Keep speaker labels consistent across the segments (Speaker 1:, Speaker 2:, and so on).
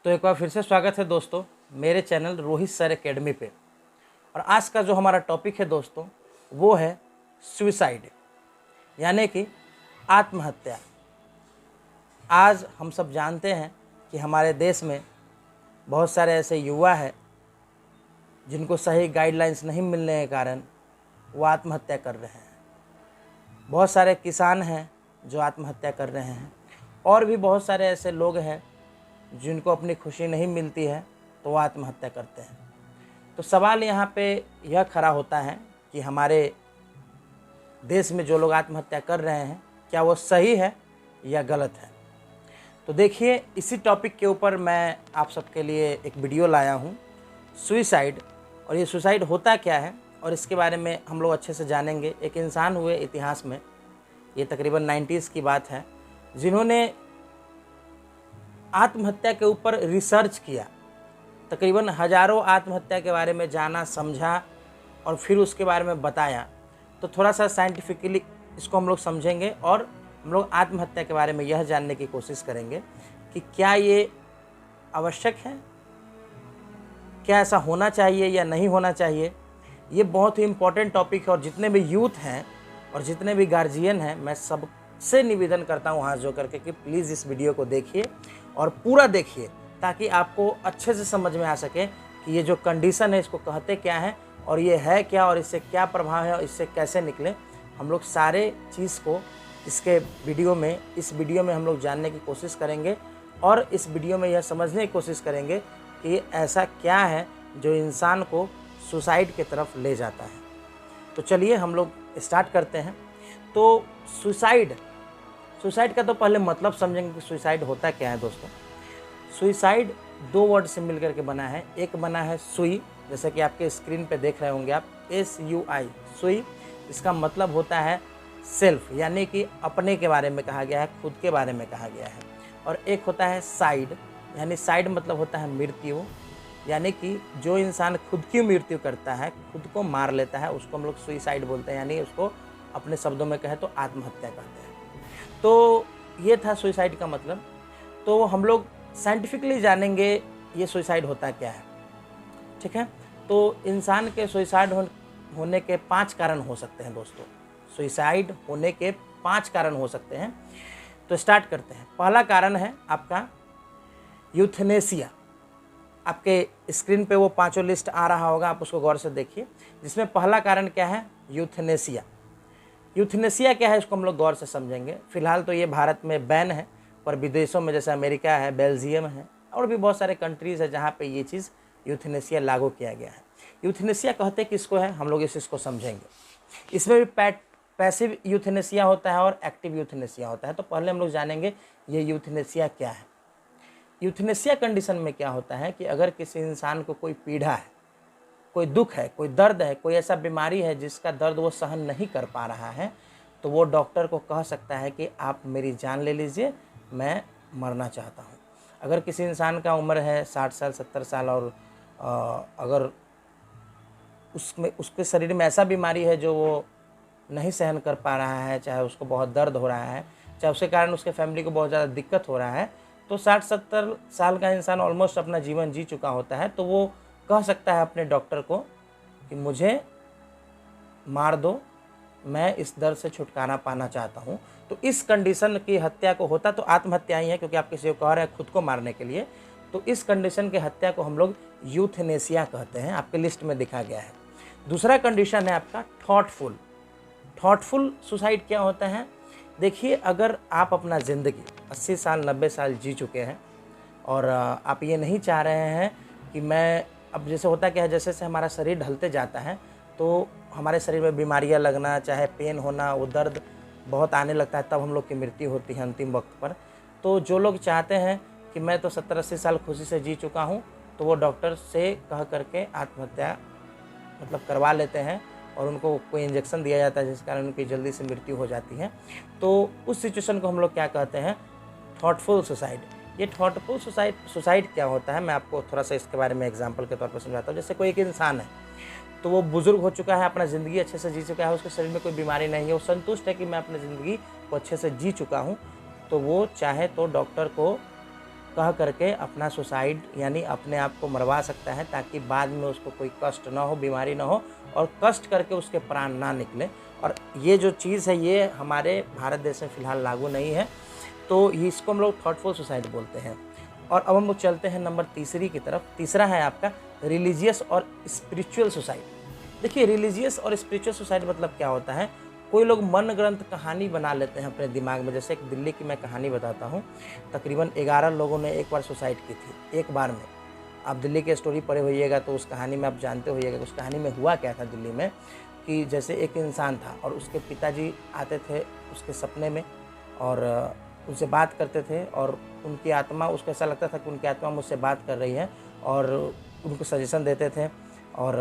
Speaker 1: तो एक बार फिर से स्वागत है दोस्तों मेरे चैनल रोहित सर एकेडमी पे। और आज का जो हमारा टॉपिक है दोस्तों वो है सुसाइड, यानी कि आत्महत्या। आज हम सब जानते हैं कि हमारे देश में बहुत सारे ऐसे युवा हैं जिनको सही गाइडलाइंस नहीं मिलने के कारण वो आत्महत्या कर रहे हैं। बहुत सारे किसान हैं जो आत्महत्या कर रहे हैं, और भी बहुत सारे ऐसे लोग हैं जिनको अपनी खुशी नहीं मिलती है तो वो आत्महत्या करते हैं। तो सवाल यहाँ पे यह खड़ा होता है कि हमारे देश में जो लोग आत्महत्या कर रहे हैं क्या वो सही है या गलत है। तो देखिए, इसी टॉपिक के ऊपर मैं आप सबके लिए एक वीडियो लाया हूँ, सुसाइड। और ये सुसाइड होता क्या है और इसके बारे में हम लोग अच्छे से जानेंगे। एक इंसान हुए इतिहास में, ये तकरीबन 90s की बात है, जिन्होंने आत्महत्या के ऊपर रिसर्च किया। तकरीबन हज़ारों आत्महत्या के बारे में जाना, समझा और फिर उसके बारे में बताया। तो थोड़ा सा साइंटिफिकली इसको हम लोग समझेंगे और हम लोग आत्महत्या के बारे में यह जानने की कोशिश करेंगे कि क्या ये आवश्यक है, क्या ऐसा होना चाहिए या नहीं होना चाहिए। ये बहुत ही इम्पोर्टेंट टॉपिक है और जितने भी यूथ हैं और जितने भी गार्जियन हैं, मैं सबसे निवेदन करता हूँ हाथ जोड़ करके कि प्लीज़ इस वीडियो को देखिए और पूरा देखिए, ताकि आपको अच्छे से समझ में आ सके कि ये जो कंडीशन है इसको कहते क्या है और ये है क्या और इससे क्या प्रभाव है और इससे कैसे निकले। हम लोग सारे चीज़ को इस वीडियो में हम लोग जानने की कोशिश करेंगे और इस वीडियो में यह समझने की कोशिश करेंगे कि ऐसा क्या है जो इंसान को सुसाइड की तरफ ले जाता है। तो चलिए हम लोग स्टार्ट करते हैं। तो सुसाइड का तो पहले मतलब समझेंगे कि सुसाइड होता क्या है दोस्तों। सुसाइड दो वर्ड से मिलकर के बना है। एक बना है सुई, जैसे कि आपके स्क्रीन पे देख रहे होंगे आप, SUI, सुई। इसका मतलब होता है सेल्फ, यानी कि अपने के बारे में कहा गया है, खुद के बारे में कहा गया है। और एक होता है साइड, यानी साइड मतलब होता है मृत्यु, यानी कि जो इंसान खुद की मृत्यु करता है, खुद को मार लेता है, उसको हम लोग सुसाइड बोलते हैं, यानी उसको अपने शब्दों में कहें तो आत्महत्या कहते हैं। तो ये था सुसाइड का मतलब। तो हम लोग साइंटिफिकली जानेंगे ये सुसाइड होता क्या है, ठीक है। तो इंसान के सुसाइड होने के 5 कारण हो सकते हैं दोस्तों। सुसाइड होने के 5 कारण हो सकते हैं। तो स्टार्ट करते हैं। पहला कारण है आपका यूथनेसिया। आपके स्क्रीन पे वो 5 लिस्ट आ रहा होगा, आप उसको गौर से देखिए। जिसमें पहला कारण क्या है, यूथनेसिया। यूथनेसिया क्या है इसको हम लोग गौर से समझेंगे। फिलहाल तो ये भारत में बैन है, पर विदेशों में जैसे अमेरिका है, बेल्जियम है और भी बहुत सारे कंट्रीज़ है जहाँ पे ये चीज़ यूथनेसिया लागू किया गया है। यूथनेसिया कहते किसको है, हम लोग इसको समझेंगे। इसमें भी पैसिव यूथनेसिया होता है और एक्टिव यूथनेसिया होता है। तो पहले हम लोग जानेंगे ये यूथनेसिया क्या है। यूथनेसिया कंडीशन में क्या होता है कि अगर किसी इंसान को कोई पीड़ा है, कोई दुख है, कोई दर्द है, कोई ऐसा बीमारी है जिसका दर्द वो सहन नहीं कर पा रहा है, तो वो डॉक्टर को कह सकता है कि आप मेरी जान ले लीजिए, मैं मरना चाहता हूँ। अगर किसी इंसान का उम्र है 60 साल 70 साल और अगर उसके शरीर में ऐसा बीमारी है जो वो नहीं सहन कर पा रहा है, चाहे उसको बहुत दर्द हो रहा है, चाहे उसके कारण उसके फैमिली को बहुत ज़्यादा दिक्कत हो रहा है, तो 60-70 साल का इंसान ऑलमोस्ट अपना जीवन जी चुका होता है, तो वो कह सकता है अपने डॉक्टर को कि मुझे मार दो, मैं इस दर्द से छुटकारा पाना चाहता हूँ। तो इस कंडीशन की हत्या को होता तो आत्महत्या ही है, क्योंकि आप किसी को कह रहे हैं खुद को मारने के लिए। तो इस कंडीशन की हत्या को हम लोग यूथनेसिया कहते हैं, आपके लिस्ट में दिखा गया है। दूसरा कंडीशन है आपका थॉटफुल सुसाइड। क्या होता है, देखिए, अगर आप अपना ज़िंदगी 80 साल 90 साल जी चुके हैं और आप ये नहीं चाह रहे हैं कि मैं, अब जैसे होता क्या है, जैसे जैसे हमारा शरीर ढलते जाता है तो हमारे शरीर में बीमारियां लगना, चाहे पेन होना, वो दर्द बहुत आने लगता है, तब हम लोग की मृत्यु होती है अंतिम वक्त पर। तो जो लोग चाहते हैं कि मैं तो 70-80 साल खुशी से जी चुका हूँ, तो वो डॉक्टर से कह करके आत्महत्या मतलब करवा लेते हैं और उनको कोई इंजेक्शन दिया जाता है जिस कारण उनकी जल्दी से मृत्यु हो जाती है। तो उस सिचुएशन को हम लोग क्या कहते हैं, थॉटफुल सुसाइड। ये थॉटफुल सुसाइड क्या होता है, मैं आपको थोड़ा सा इसके बारे में एग्जांपल के तौर पर समझाता हूँ। जैसे कोई एक इंसान है, तो वो बुजुर्ग हो चुका है, अपना ज़िंदगी अच्छे से जी चुका है, उसके शरीर में कोई बीमारी नहीं है, वो संतुष्ट है कि मैं अपनी ज़िंदगी को अच्छे से जी चुका हूँ, तो वो चाहे तो डॉक्टर को कह करके अपना सुसाइड यानी अपने आप को मरवा सकता है, ताकि बाद में उसको कोई कष्ट ना हो, बीमारी ना हो और कष्ट करके उसके प्राण ना निकले। और ये जो चीज़ है ये हमारे भारत देश में फ़िलहाल लागू नहीं है, तो इसको हम लोग थॉटफुल सुसाइड बोलते हैं। और अब हम लोग चलते हैं नंबर तीसरी की तरफ। तीसरा है आपका रिलीजियस और स्पिरिचुअल सुसाइड। देखिए, रिलीजियस और स्पिरिचुअल सुसाइड मतलब क्या होता है, कोई लोग मन ग्रंथ कहानी बना लेते हैं अपने दिमाग में। जैसे एक दिल्ली की मैं कहानी बताता हूँ, तकरीबन 11 लोगों ने एक बार सुसाइड की थी, एक बार में। आप दिल्ली की स्टोरी पढ़े होइएगा तो उस कहानी में आप जानते होइएगा उस कहानी में हुआ क्या था दिल्ली में, कि जैसे एक इंसान था और उसके पिताजी आते थे उसके सपने में और उनसे बात करते थे, और उनकी आत्मा, उसको ऐसा लगता था कि उनकी आत्मा मुझसे बात कर रही है और उनको सजेशन देते थे। और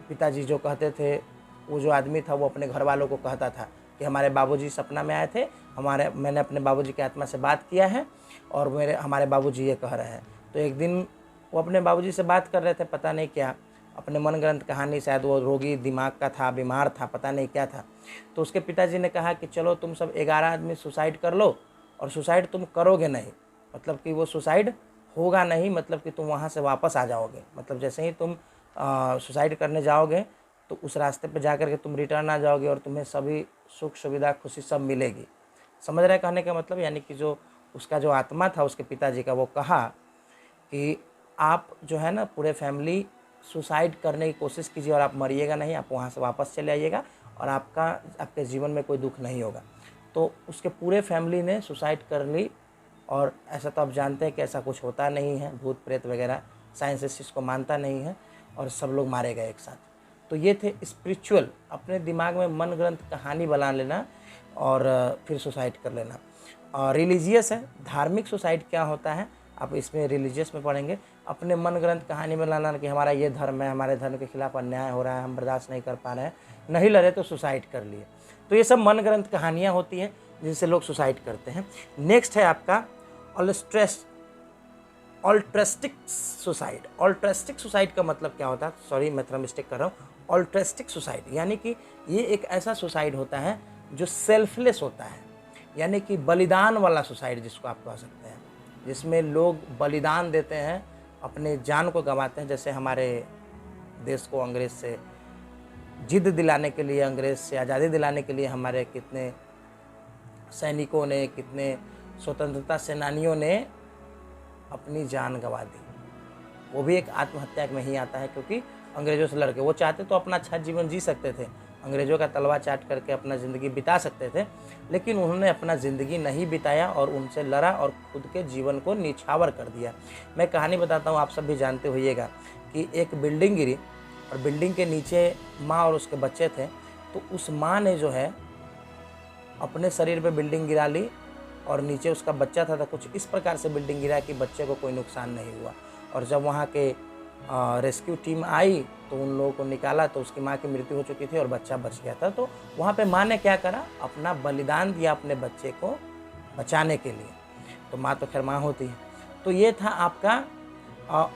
Speaker 1: पिताजी जो कहते थे, वो जो आदमी था वो अपने घर वालों को कहता था कि हमारे बाबूजी सपना में आए थे, मैंने अपने बाबूजी की आत्मा से बात किया है और हमारे बाबूजी ये कह रहे हैं। तो एक दिन वो अपने बाबूजी से बात कर रहे थे, पता नहीं क्या, अपने मन ग्रंथ कहानी, शायद वो रोगी दिमाग का था, बीमार था, पता नहीं क्या था। तो उसके पिताजी ने कहा कि चलो तुम सब 11 आदमी सुसाइड कर लो, और सुसाइड तुम करोगे नहीं, मतलब कि वो सुसाइड होगा नहीं, मतलब कि तुम वहाँ से वापस आ जाओगे। मतलब जैसे ही तुम सुसाइड करने जाओगे तो उस रास्ते पे जा कर के तुम रिटर्न आ जाओगे और तुम्हें सभी सुख सुविधा खुशी सब मिलेगी। समझ रहे कहने का मतलब, यानी कि जो उसका जो आत्मा था उसके पिताजी का, वो कहा कि आप जो है ना पूरे फैमिली सुसाइड करने की कोशिश कीजिए और आप मरिएगा नहीं, आप वहाँ से वापस चले आइएगा और आपके जीवन में कोई दुख नहीं होगा। तो उसके पूरे फैमिली ने सुसाइड कर ली। और ऐसा तो आप जानते हैं कि ऐसा कुछ होता नहीं है, भूत प्रेत वगैरह साइंस इस चीज़ को मानता नहीं है, और सब लोग मारे गए एक साथ। तो ये थे स्पिरिचुअल, अपने दिमाग में मन ग्रंथ कहानी बना लेना और फिर सुसाइड कर लेना। और रिलीजियस है, धार्मिक सुसाइड क्या होता है आप इसमें रिलीजियस में पढ़ेंगे, अपने मन ग्रंथ कहानी में लाना कि हमारा ये धर्म है, हमारे धर्म के खिलाफ अन्याय हो रहा है, हम बर्दाश्त नहीं कर पा रहे हैं, नहीं लड़े तो सुसाइड कर लिए। तो ये सब मन ग्रंथ कहानियाँ होती हैं जिनसे लोग सुसाइड करते हैं। नेक्स्ट है आपका ऑल्ट्रेस्टिक सुसाइड। ऑल्ट्रेस्टिक सुसाइड का मतलब क्या होता है, सॉरी मैं थोड़ा मिस्टेक कर रहा हूँ। ऑल्ट्रेस्टिक सुसाइड यानी कि ये एक ऐसा सुसाइड होता है जो सेल्फलेस होता है, यानी कि बलिदान वाला सुसाइड जिसको आप कह सकते हैं, जिसमें लोग बलिदान देते हैं, अपने जान को गंवाते हैं। जैसे हमारे देश को अंग्रेज़ से जिद दिलाने के लिए, अंग्रेज़ से आज़ादी दिलाने के लिए हमारे कितने सैनिकों ने, कितने स्वतंत्रता सेनानियों ने अपनी जान गंवा दी। वो भी एक आत्महत्या में ही आता है, क्योंकि अंग्रेज़ों से लड़के, वो चाहते तो अपना अच्छा जीवन जी सकते थे, अंग्रेज़ों का तलवा चाट करके अपना ज़िंदगी बिता सकते थे, लेकिन उन्होंने अपना ज़िंदगी नहीं बिताया और उनसे लड़ा और खुद के जीवन को निछावर कर दिया। मैं कहानी बताता हूँ, आप सब भी जानते होइएगा कि एक बिल्डिंग गिरी और बिल्डिंग के नीचे माँ और उसके बच्चे थे। तो उस माँ ने जो है अपने शरीर पे बिल्डिंग गिरा ली और नीचे उसका बच्चा था, तो कुछ इस प्रकार से बिल्डिंग गिरा कि बच्चे को कोई नुकसान नहीं हुआ। और जब वहाँ के रेस्क्यू टीम आई तो उन लोगों को निकाला, तो उसकी माँ की मृत्यु हो चुकी थी और बच्चा बच गया था। तो वहाँ पे माँ ने क्या करा, अपना बलिदान दिया अपने बच्चे को बचाने के लिए। तो माँ तो खैर माँ होती है। तो ये था आपका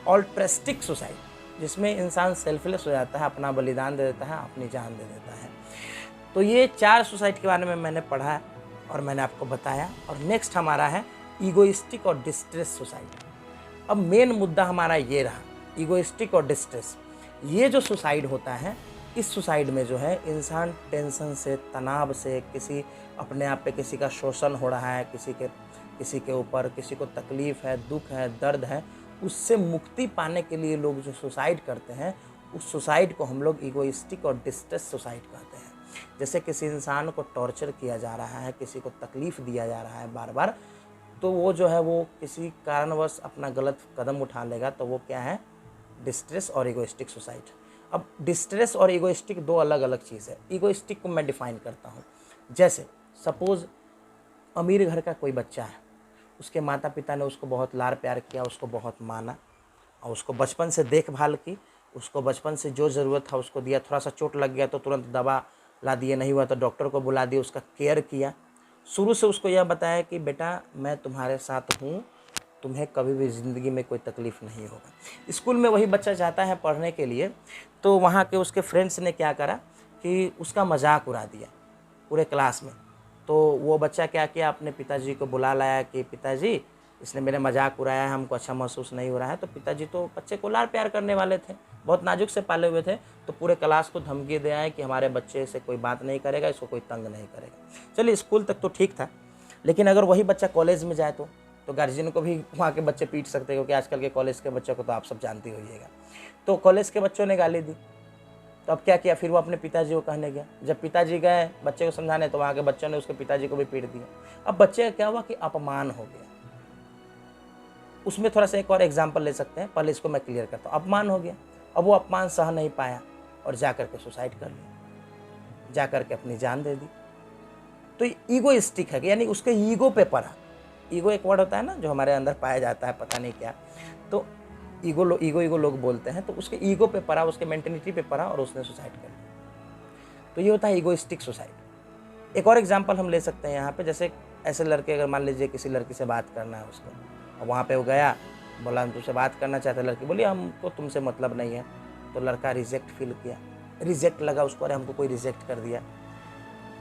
Speaker 1: ऑल्ट्रेस्टिक सुसाइड, जिसमें इंसान सेल्फलेस हो जाता है, अपना बलिदान दे देता है, अपनी जान दे देता है। तो ये 4 सुसाइड के बारे में मैंने पढ़ा और मैंने आपको बताया। और नेक्स्ट हमारा है ईगोइस्टिक और डिस्ट्रेस सुसाइड। अब मेन मुद्दा हमारा ये रहा, ईगोइस्टिक और डिस्ट्रेस। ये जो सुसाइड होता है, इस सुसाइड में जो है इंसान टेंशन से, तनाव से, किसी अपने आप पे किसी का शोषण हो रहा है, किसी के ऊपर किसी को तकलीफ़ है, दुख है, दर्द है, उससे मुक्ति पाने के लिए लोग जो सुसाइड करते हैं, उस सुसाइड को हम लोग ईगोइस्टिक और डिस्ट्रेस सुसाइड कहते हैं। जैसे किसी इंसान को टॉर्चर किया जा रहा है, किसी को तकलीफ़ दिया जा रहा है बार बार, तो वो जो है वो किसी कारणवश अपना गलत कदम उठा लेगा, तो वो क्या है, डिस्ट्रेस और ईगोइस्टिक सुसाइड। अब डिस्ट्रेस और ईगोइस्टिक 2 अलग अलग चीज़ है। ईगोइस्टिक को मैं डिफ़ाइन करता हूँ। जैसे सपोज़ अमीर घर का कोई बच्चा है, उसके माता पिता ने उसको बहुत लाड़ प्यार किया, उसको बहुत माना और उसको बचपन से देखभाल की, उसको बचपन से जो ज़रूरत था उसको दिया। थोड़ा सा चोट लग गया तो तुरंत दवा ला दिए, नहीं हुआ तो डॉक्टर को बुला दिया, उसका केयर किया। शुरू से उसको यह बताया कि बेटा मैं तुम्हारे साथ हूँ, तुम्हें कभी भी ज़िंदगी में कोई तकलीफ़ नहीं होगा। स्कूल में वही बच्चा जाता है पढ़ने के लिए, तो वहाँ के उसके फ्रेंड्स ने क्या करा कि उसका मजाक उड़ा दिया पूरे क्लास में। तो वो बच्चा क्या किया, अपने पिताजी को बुला लाया कि पिताजी इसने मेरे मजाक उड़ाया है, हमको अच्छा महसूस नहीं हो रहा है। तो पिताजी तो बच्चे को लाड़ प्यार करने वाले थे, बहुत नाजुक से पाले हुए थे, तो पूरे क्लास को धमकी दे आए कि हमारे बच्चे से कोई बात नहीं करेगा, इसको कोई तंग नहीं करेगा। चलिए स्कूल तक तो ठीक था, लेकिन अगर वही बच्चा कॉलेज में जाए तो गार्जियन को भी वहाँ के बच्चे पीट सकते हैं, क्योंकि आजकल के कॉलेज के बच्चों को तो आप सब जानते होइएगा। तो कॉलेज के बच्चों ने गाली दी, तो अब क्या किया, फिर वो अपने पिताजी को कहने गया। जब पिताजी गए बच्चे को समझाने, तो वहाँ के बच्चों ने उसके पिताजी को भी पीट दिया। अब बच्चे का क्या हुआ कि अपमान हो गया। उसमें थोड़ा सा एक और एग्जाम्पल ले सकते हैं, पहले इसको मैं क्लियर करता हूँ। अपमान हो गया, अब वो अपमान सह नहीं पाया और जा करके सुसाइड कर लिया, जा करके अपनी जान दे दी। तो ईगोइस्टिक है, यानी उसके ईगो पे पड़ा। ईगो एक वर्ड होता है ना जो हमारे अंदर पाया जाता है, पता नहीं क्या, तो ईगो लोग बोलते हैं। तो उसके ईगो पे पड़ा, उसके मेंटेलिटी पे पड़ा और उसने सुसाइड कर लिया। तो ये होता है ईगोइस्टिक सुसाइड। एक और एग्जांपल हम ले सकते हैं यहाँ पे, जैसे ऐसे लड़के, अगर मान लीजिए किसी लड़की से बात करना है उसको, और वहाँ पे वो गया, बोला हम तुमसे बात करना चाहते हैं, लड़की बोली हमको तुमसे मतलब नहीं है। तो लड़का रिजेक्ट फील किया, रिजेक्ट लगा उसको, अरे हमको कोई रिजेक्ट कर दिया।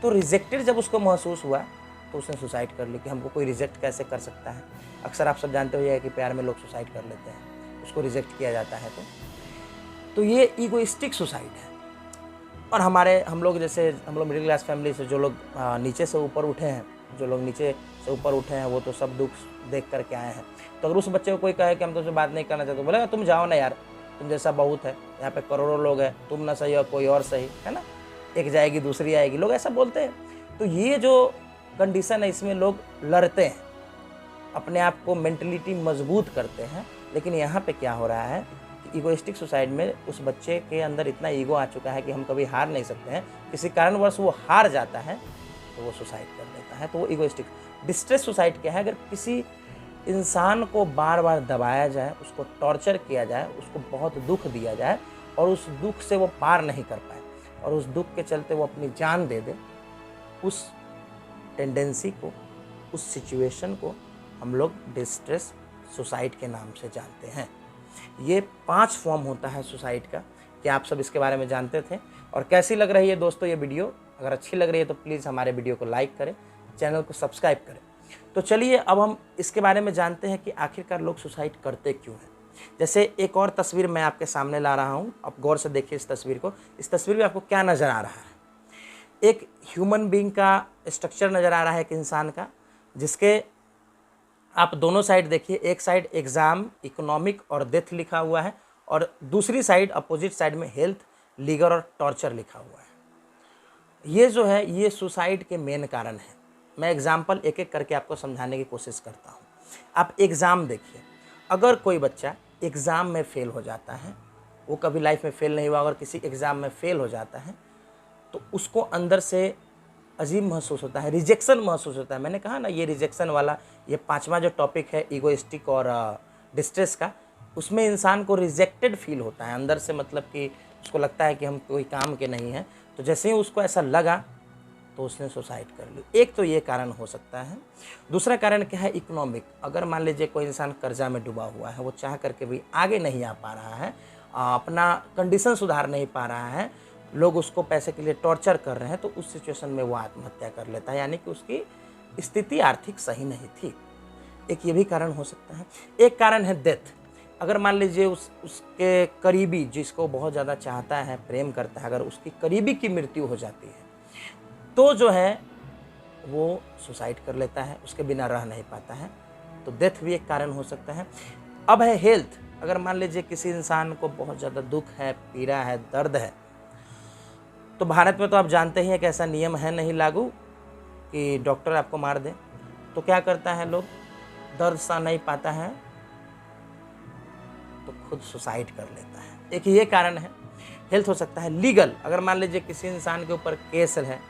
Speaker 1: तो रिजेक्टेड जब उसको महसूस हुआ तो उसने सुसाइड कर ली कि हमको कोई रिजेक्ट कैसे कर सकता है। अक्सर आप सब जानते हो कि प्यार में लोग सुसाइड कर लेते हैं, उसको रिजेक्ट किया जाता है। तो ये ईगोइस्टिक सुसाइड है। और हम लोग मिडिल क्लास फैमिली से जो लोग नीचे से ऊपर उठे हैं, वो तो सब दुख देख करके आए हैं। तो अगर उस बच्चे को कोई कहे कि हम तुमसे बात नहीं करना चाहते, तो बोलेगा तुम जाओ ना यार, तुम जैसा बहुत है, यहाँ पे करोड़ों लोग हैं, तुम ना सही और कोई और सही है ना, एक जाएगी दूसरी आएगी, लोग ऐसा बोलते हैं। तो ये जो कंडीशन है, इसमें लोग लड़ते हैं, अपने आप को मेंटलिटी मजबूत करते हैं। लेकिन यहाँ पे क्या हो रहा है कि ईगोइस्टिक सुसाइड में उस बच्चे के अंदर इतना ईगो आ चुका है कि हम कभी हार नहीं सकते हैं, किसी कारणवश वो हार जाता है तो वो सुसाइड कर लेता है। तो वो ईगोइस्टिक। डिस्ट्रेस सुसाइड क्या है, अगर किसी इंसान को बार बार दबाया जाए, उसको टॉर्चर किया जाए, उसको बहुत दुख दिया जाए और उस दुख से वो पार नहीं कर पाए और उस दुख के चलते वो अपनी जान दे दे, उस टेंडेंसी को, उस सिचुएशन को हम लोग डिस्ट्रेस सुसाइड के नाम से जानते हैं। ये 5 फॉर्म होता है सुसाइड का। क्या आप सब इसके बारे में जानते थे? और कैसी लग रही है दोस्तों ये वीडियो? अगर अच्छी लग रही है तो प्लीज़ हमारे वीडियो को लाइक करें, चैनल को सब्सक्राइब करें। तो चलिए अब हम इसके बारे में जानते हैं कि आखिरकार लोग सुसाइड करते क्यों हैं। जैसे एक और तस्वीर मैं आपके सामने ला रहा हूँ, आप गौर से देखिए इस तस्वीर को। इस तस्वीर में आपको क्या नज़र आ रहा है? एक ह्यूमन बीइंग का स्ट्रक्चर नज़र आ रहा है, एक इंसान का, जिसके आप दोनों साइड देखिए। एक साइड एग्ज़ाम, इकोनॉमिक और डेथ लिखा हुआ है और दूसरी साइड अपोजिट साइड में हेल्थ, लीगल और टॉर्चर लिखा हुआ है। ये जो है ये सुसाइड के मेन कारण है। मैं एग्जाम्पल एक एक करके आपको समझाने की कोशिश करता हूँ। आप एग्ज़ाम देखिए, अगर कोई बच्चा एग्ज़ाम में फ़ेल हो जाता है, वो कभी लाइफ में फ़ेल नहीं हुआ, अगर किसी एग्ज़ाम में फ़ेल हो जाता है तो उसको अंदर से अजीब महसूस होता है, रिजेक्शन महसूस होता है। मैंने कहा ना, ये रिजेक्शन वाला ये 5वां जो टॉपिक है ईगोइस्टिक और डिस्ट्रेस का, उसमें इंसान को रिजेक्टेड फील होता है अंदर से, मतलब कि उसको लगता है कि हम कोई काम के नहीं हैं। तो जैसे ही उसको ऐसा लगा तो उसने सुसाइड कर ली। एक तो ये कारण हो सकता है। दूसरा कारण क्या है? इकोनॉमिक। अगर मान लीजिए कोई इंसान कर्जा में डूबा हुआ है, वो चाह करके भी आगे नहीं आ पा रहा है, अपना कंडीशन सुधार नहीं पा रहा है, लोग उसको पैसे के लिए टॉर्चर कर रहे हैं, तो उस सिचुएशन में वो आत्महत्या कर लेता है, यानी कि उसकी स्थिति आर्थिक सही नहीं थी। एक ये भी कारण हो सकता है। एक कारण है डेथ। अगर मान लीजिए उसके करीबी, जिसको बहुत ज़्यादा चाहता है, प्रेम करता है, अगर उसकी करीबी की मृत्यु हो जाती है तो जो है वो सुसाइड कर लेता है, उसके बिना रह नहीं पाता है। तो डेथ भी एक कारण हो सकता है। अब है हेल्थ। अगर मान लीजिए किसी इंसान को बहुत ज़्यादा दुख है, पीड़ा है, दर्द है, तो भारत में तो आप जानते ही हैं कि ऐसा नियम है नहीं लागू कि डॉक्टर आपको मार दे। तो क्या करता है लोग, दर्द सह नहीं पाता है तो खुद सुसाइड कर लेता है। एक ये कारण है। हेल्थ हो सकता है। लीगल, अगर मान लीजिए किसी इंसान के ऊपर केस है,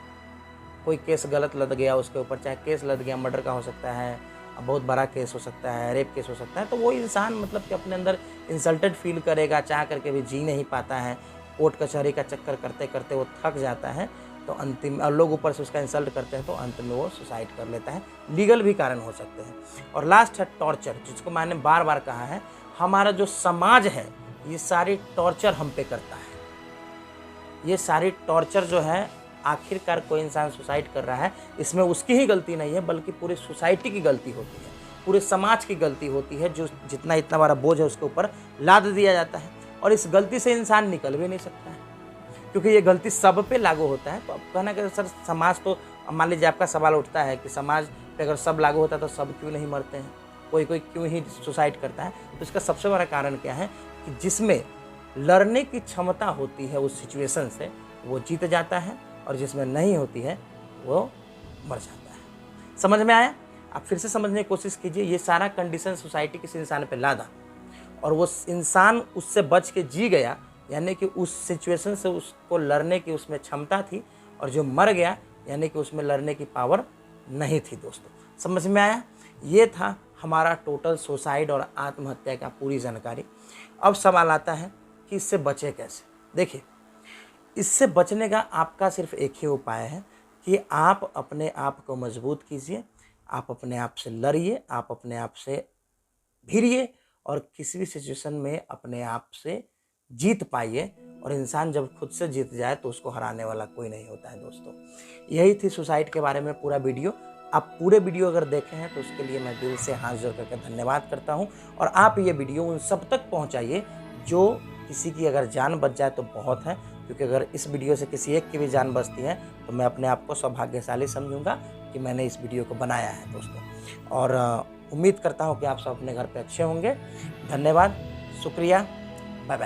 Speaker 1: कोई केस गलत लद गया उसके ऊपर, चाहे केस लद गया, मर्डर का हो सकता है, बहुत बड़ा केस हो सकता है, रेप केस हो सकता है, तो वो इंसान मतलब कि अपने अंदर इंसल्टेड फील करेगा, चाह करके भी जी नहीं पाता है, कोर्ट कचहरी का चक्कर करते करते वो थक जाता है, तो अंतिम लोग ऊपर से उसका इंसल्ट करते हैं तो अंत में वो सुसाइड कर लेता है। लीगल भी कारण हो सकते हैं। और लास्ट है टॉर्चर, जिसको मैंने बार बार कहा है, हमारा जो समाज है ये सारी टॉर्चर हम पे करता है। ये सारी टॉर्चर जो है, आखिरकार कोई इंसान सुसाइड कर रहा है, इसमें उसकी ही गलती नहीं है बल्कि पूरी सोसाइटी की गलती होती है। पूरे समाज की गलती होती है, जो जितना इतना बड़ा बोझ है उसके ऊपर लाद दिया जाता है और इस गलती से इंसान निकल भी नहीं सकता है, क्योंकि ये गलती सब पे लागू होता है। तो अब कहना कि सर समाज तो, मान लीजिए आपका सवाल उठता है कि समाज पे अगर सब लागू होता है तो सब क्यों नहीं मरते हैं, कोई कोई क्यों ही सुसाइड करता है। तो इसका सबसे बड़ा कारण क्या है कि जिसमें लड़ने की क्षमता होती है उस सिचुएशन से वो जीत जाता है, और जिसमें नहीं होती है वो मर जाता है। समझ में आया? आप फिर से समझने की कोशिश कीजिए। ये सारा कंडीशन सोसाइटी किसी इंसान पे लादा और वो इंसान उससे बच के जी गया, यानी कि उस सिचुएशन से उसको लड़ने की उसमें क्षमता थी, और जो मर गया यानी कि उसमें लड़ने की पावर नहीं थी। दोस्तों समझ में आया? ये था हमारा टोटल सुसाइड और आत्महत्या का पूरी जानकारी। अब सवाल आता है कि इससे बचे कैसे। देखिए, इससे बचने का आपका सिर्फ एक ही उपाय है कि आप अपने आप को मजबूत कीजिए, आप अपने आप से लड़िए, आप अपने आप से भिड़िए और किसी भी सिचुएशन में अपने आप से जीत पाइए। और इंसान जब खुद से जीत जाए तो उसको हराने वाला कोई नहीं होता है। दोस्तों यही थी सुसाइड के बारे में पूरा वीडियो। आप पूरे वीडियो अगर देखे हैं तो उसके लिए मैं दिल से हाथ जोड़ करके धन्यवाद करता हूं। और आप ये वीडियो उन सब तक पहुंचाइए जो किसी की अगर जान बच जाए तो बहुत है, क्योंकि अगर इस वीडियो से किसी एक की भी जान बचती है तो मैं अपने आप को सौभाग्यशाली समझूंगा कि मैंने इस वीडियो को बनाया है। दोस्तों और उम्मीद करता हूँ कि आप सब अपने घर पे अच्छे होंगे। धन्यवाद, शुक्रिया, बाय बाय।